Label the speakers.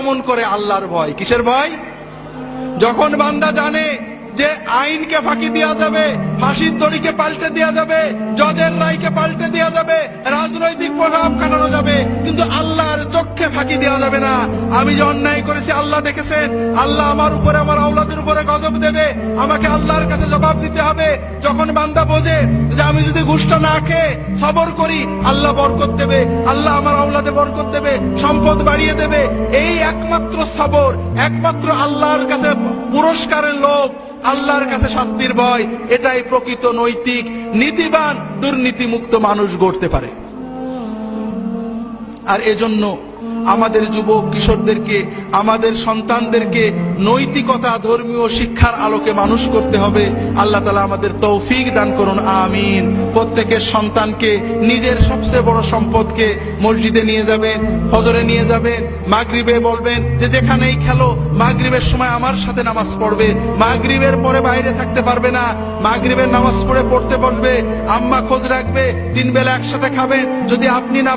Speaker 1: কেমন করে? আল্লাহর ভয়। কিসের ভয়? যখন বান্দা জানে যে আইনকে ফাঁকি দেওয়া যাবে, ফাঁসির দড়িকে পাল্টে দেওয়া যাবে, জজের রায়কে পাল্টে দেওয়া যাবে, রাজনৈতিক প্রভাব কাটানো যাবে, কিন্তু আল্লাহর চোখে ফাঁকি দেওয়া যাবে না। আমি যে অন্যায় করেছি আল্লাহ দেখেছেন, আল্লাহ আমার উপরে, আমার আওলাদের উপরে গজব দেবে, আমাকে আল্লাহর কাছে জবাব দিতে হবে। যখন বান্দা বোঝে যে আমি যদি ঘুষটা না খেয়ে সবর করি, আল্লাহ বরকত দেবে, আল্লাহ আমার আওলাদে বরকত দেবে, সম্পদ বাড়িয়ে দেবে, এই একমাত্র সবর, একমাত্র আল্লাহর কাছে পুরস্কারের লোভ, আল্লাহর কাছে শাস্তির ভয়, এটাই প্রকৃত নৈতিক নীতিবান দুর্নীতি মুক্ত মানুষ গড়তে পারে। আর এজন্য আমাদের যুবক কিশোরদেরকে, আমাদের সন্তানদেরকে নৈতিকতা, ধর্মীয় শিক্ষার আলোকে মানুষ করতে হবে। আল্লাহ তাআলা আমাদের তৌফিক দান করুন, আমিন। প্রত্যেকের সন্তানকে, নিজের সবচেয়ে বড় সম্পদকে মসজিদে নিয়ে যাবেন, ফজরে নিয়ে যাবেন, মাগরিবে বলবেন যে যেখানেই খেলো মাগরিবের সময় আমার সাথে নামাজ পড়বে। মাগরিবের পরে বাইরে থাকতে পারবে না, মাগরিবের নামাজ পড়তে বসবে। আম্মা খোঁজ রাখবে, 3 বেলা একসাথে খাবেন। যদি আপনি না